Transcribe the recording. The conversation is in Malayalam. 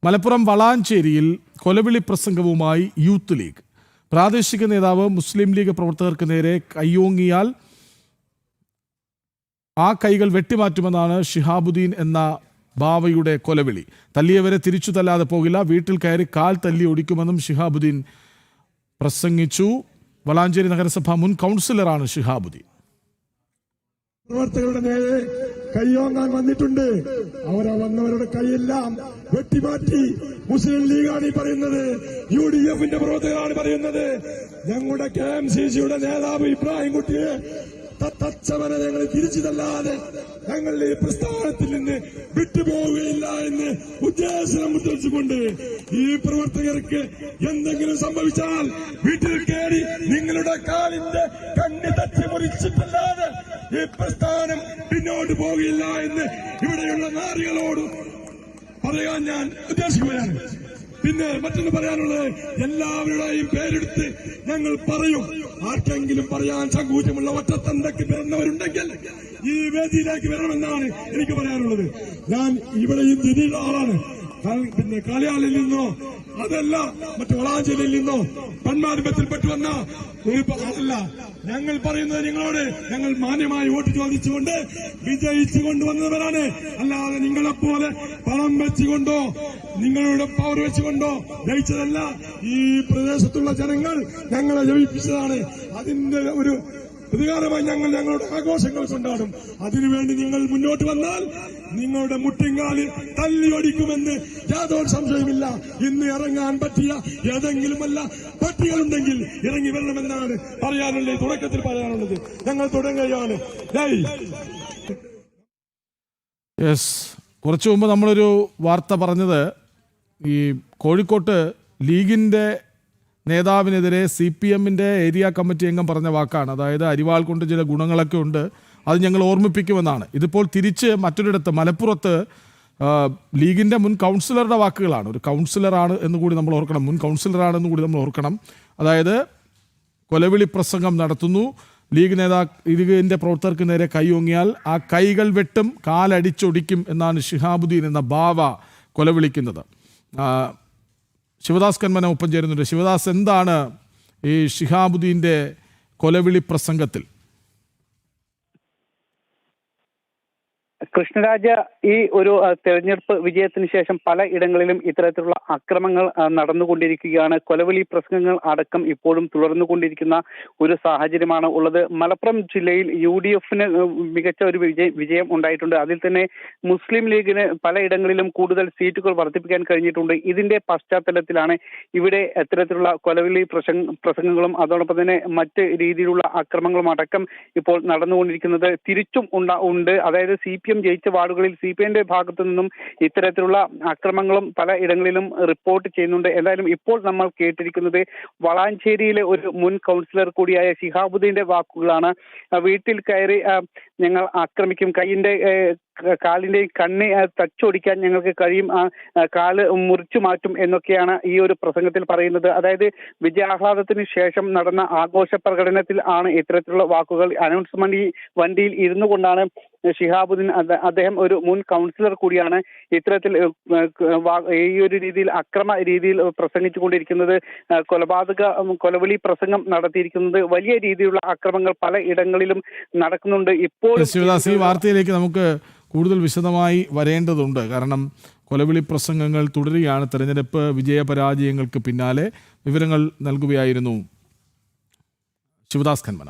മലപ്പുറം വളാഞ്ചേരിയിൽ കൊലവിളി പ്രസംഗവുമായി യൂത്ത് ലീഗ്. പ്രാദേശിക നേതാവ് മുസ്ലിം ലീഗ് പ്രവർത്തകർക്ക് നേരെ കയ്യോങ്ങിയാൽ ആ കൈകൾ വെട്ടിമാറ്റുമെന്നാണ് ഷിഹാബുദ്ദീൻ എന്ന ബാവയുടെ കൊലവിളി. തല്ലിയവരെ തിരിച്ചു തല്ലാതെ പോകില്ല, വീട്ടിൽ കയറി കാൽ തല്ലി ഒടിക്കുമെന്നും ഷിഹാബുദ്ദീൻ പ്രസംഗിച്ചു. വളാഞ്ചേരി നഗരസഭ മുൻ കൗൺസിലറാണ് ഷിഹാബുദ്ദീൻ. പ്രവർത്തകരുടെ നേരെ കയ്യോങ്ങാൻ വന്നിട്ടുണ്ട്. വന്നവരുടെ കൈയെല്ലാം വെട്ടിമാറ്റി. മുസ്ലിം ലീഗാണ് ഈ പറയുന്നത്, UDF പ്രവർത്തകരാണ് പറയുന്നത്. ഞങ്ങളുടെ KMCC നേതാവ് ഇബ്രാഹിം കുട്ടിയെ തച്ചവനെ ഞങ്ങൾ തിരിച്ചതല്ലാതെ ഞങ്ങൾ ഈ പ്രസ്ഥാനത്തിൽ നിന്ന് വിട്ടുപോവുകയില്ല എന്ന് ഉദ്ദേശം മുദ്രിച്ചുകൊണ്ട് ഈ പ്രവർത്തകർക്ക് എന്തെങ്കിലും സംഭവിച്ചാൽ വീട്ടിൽ കയറി നിങ്ങളുടെ കാലിന്റെ കണ്ണ് തച്ച് മുറിച്ചിട്ടല്ലാതെ ഈ പ്രസ്ഥാനം പിന്നോട്ട് പോവുകയില്ല എന്ന് ഇവിടെയുള്ള നാരികളോട് പറയാൻ ഞാൻ ഉദ്ദേശിക്കുകയാണ്. പിന്നെ മറ്റൊന്ന് പറയാനുള്ളത്, എല്ലാവരുടെയും പേരെടുത്ത് ഞങ്ങൾ പറയും. ആർക്കെങ്കിലും പറയാൻ ചങ്കൂറ്റമുള്ള ഒറ്റത്തന്തയ്ക്ക് പിറന്നവരുണ്ടെങ്കിൽ ഈ വേദിയിലേക്ക് വരണമെന്നാണ് എനിക്ക് പറയാനുള്ളത്. ഞാൻ ഇവിടെയും തിരിയുള്ള ആളാണ്. പിന്നെ കാളിയാലിൽ നിന്നോ അതല്ല മറ്റു വളാഞ്ചേരിയിൽ നിന്നോ പന്മാരൂപത്തിൽപ്പെട്ടു വന്ന ഒരു അല്ല. ഞങ്ങൾ പറയുന്നത് നിങ്ങളോട് ഞങ്ങൾ മാന്യമായി വോട്ട് ചോദിച്ചുകൊണ്ട് വിജയിച്ചു കൊണ്ടുവന്നവരാണ്. അല്ലാതെ നിങ്ങളെപ്പോലെ പണം വെച്ചുകൊണ്ടോ നിങ്ങളുടെ പവർ വെച്ചുകൊണ്ടോ ജയിച്ചതല്ല. ഈ പ്രദേശത്തുള്ള ജനങ്ങൾ ഞങ്ങളെ ജയിപ്പിച്ചതാണ്. അതിന്റെ ഒരു പ്രതികാരമായി ഞങ്ങൾ ഞങ്ങളുടെ ആഘോഷങ്ങൾ കൊണ്ടാടും. അതിനുവേണ്ടി നിങ്ങൾ മുന്നോട്ട് വന്നാൽ നിങ്ങളുടെ മുട്ടിങ്കാലിൽ തല്ലിയൊടിക്കുമെന്ന് യാതൊരു സംശയമില്ല. ഇന്ന് ഇറങ്ങാൻ പറ്റിയ ഏതെങ്കിലുമല്ല പട്ടികളുണ്ടെങ്കിൽ ഇറങ്ങി വരണമെന്നാണ് പറയാനുള്ളത്, തുടക്കത്തിൽ പറയാനുള്ളത്. ഞങ്ങൾ തുടങ്ങുകയാണ്. കുറച്ചു മുമ്പ് നമ്മളൊരു വാർത്ത പറഞ്ഞത് ഈ കോഴിക്കോട്ട് ലീഗിൻ്റെ നേതാവിനെതിരെ CPM ഏരിയ കമ്മിറ്റി അംഗം പറഞ്ഞ വാക്കാണ്. അതായത് അരിവാൾ കൊണ്ട് ചില ഗുണങ്ങളൊക്കെ ഉണ്ട്, അത് ഞങ്ങൾ ഓർമ്മിപ്പിക്കുമെന്നാണ്. ഇതിപ്പോൾ തിരിച്ച് മറ്റൊരിടത്ത് മലപ്പുറത്ത് ലീഗിൻ്റെ മുൻ കൗൺസിലറുടെ വാക്കുകളാണ്. ഒരു കൗൺസിലറാണ് എന്നുകൂടി നമ്മൾ ഓർക്കണം, മുൻ കൗൺസിലറാണെന്ന് കൂടി നമ്മൾ ഓർക്കണം. അതായത് കൊലവിളി പ്രസംഗം നടത്തുന്നു, ലീഗിൻ്റെ പ്രവർത്തകർക്ക് നേരെ കൈയോങ്ങിയാൽ ആ കൈകൾ വെട്ടും, കാലടിച്ചൊടിക്കും എന്നാണ് ഷിഹാബുദ്ദീൻ എന്ന ബാവ കൊലവിളിക്കുന്നത്. ശിവദാസ് കന്മന ഒപ്പം ചേരുന്നുണ്ട്. ശിവദാസ്, എന്താണ് ഈ ഷിഹാബുദ്ദീൻ്റെ കൊലവിളി പ്രസംഗത്തിൽ? കൃഷ്ണരാജ, ഈ ഒരു തെരഞ്ഞെടുപ്പ് വിജയത്തിന് ശേഷം പല ഇടങ്ങളിലും ഇത്തരത്തിലുള്ള അക്രമങ്ങൾ നടന്നുകൊണ്ടിരിക്കുകയാണ്. കൊലവിളി പ്രസംഗങ്ങൾ അടക്കം ഇപ്പോഴും തുടർന്നുകൊണ്ടിരിക്കുന്ന ഒരു സാഹചര്യമാണ് ഉള്ളത്. മലപ്പുറം ജില്ലയിൽ UDF മികച്ച ഒരു വിജയം ഉണ്ടായിട്ടുണ്ട്. അതിൽ തന്നെ മുസ്ലിം ലീഗിന് പലയിടങ്ങളിലും കൂടുതൽ സീറ്റുകൾ വർദ്ധിപ്പിക്കാൻ കഴിഞ്ഞിട്ടുണ്ട്. ഇതിന്റെ പശ്ചാത്തലത്തിലാണ് ഇവിടെ ഇത്തരത്തിലുള്ള കൊലവിളി പ്രസംഗങ്ങളും അതോടൊപ്പം തന്നെ മറ്റ് രീതിയിലുള്ള അക്രമങ്ങളും അടക്കം ഇപ്പോൾ നടന്നുകൊണ്ടിരിക്കുന്നത്. തിരിച്ചും ഉണ്ട്. അതായത് CPM ജയിച്ച വാർഡുകളിൽ CPMന്റെ ഭാഗത്തു നിന്നും ഇത്തരത്തിലുള്ള അക്രമങ്ങളും പല ഇടങ്ങളിലും റിപ്പോർട്ട് ചെയ്യുന്നുണ്ട്. എന്തായാലും ഇപ്പോൾ നമ്മൾ കേട്ടിരിക്കുന്നത് വളാഞ്ചേരിയിലെ ഒരു മുൻ കൗൺസിലർ കൂടിയായ ഷിഹാബുദ്ദീന്റെ വാക്കുകളാണ്. വീട്ടിൽ കയറി ഞങ്ങൾ ആക്രമിക്കും, കാലിന്റെ കണ്ണ് തച്ചൊടിക്കാൻ ഞങ്ങൾക്ക് കഴിയും, കാല് മുറിച്ചു മാറ്റും എന്നൊക്കെയാണ് ഈ ഒരു പ്രസംഗത്തിൽ പറയുന്നത്. അതായത് വിജയാഹ്ലാദത്തിന് ശേഷം നടന്ന ആഘോഷ പ്രകടനത്തിൽ ആണ് ഇത്തരത്തിലുള്ള വാക്കുകൾ. അനൗൺസ്മെന്റ് വണ്ടിയിൽ ഇരുന്നു കൊണ്ടാണ് ഷിഹാബുദ്ദീൻ, അദ്ദേഹം ഒരു മുൻ കൗൺസിലർ കൂടിയാണ്, ഇത്തരത്തിൽ ഈ ഒരു രീതിയിൽ അക്രമ രീതിയിൽ പ്രസംഗിച്ചുകൊണ്ടിരിക്കുന്നത്. കൊലവിളി പ്രസംഗം നടത്തിയിരിക്കുന്നത്. വലിയ രീതിയിലുള്ള അക്രമങ്ങൾ പല ഇടങ്ങളിലും നടക്കുന്നുണ്ട്. ഇപ്പോൾ ഈ വാർത്തയിലേക്ക് നമുക്ക് കൂടുതൽ വിശദമായി വരേണ്ടതുണ്ട്. കാരണം കൊലവിളി പ്രസംഗങ്ങൾ തുടരുകയാണ്. തെരഞ്ഞെടുപ്പ് വിജയപരാജയങ്ങൾക്ക് പിന്നാലെ വിവരങ്ങൾ നൽകുകയായിരുന്നു ശിവദാസ് കന്മനം.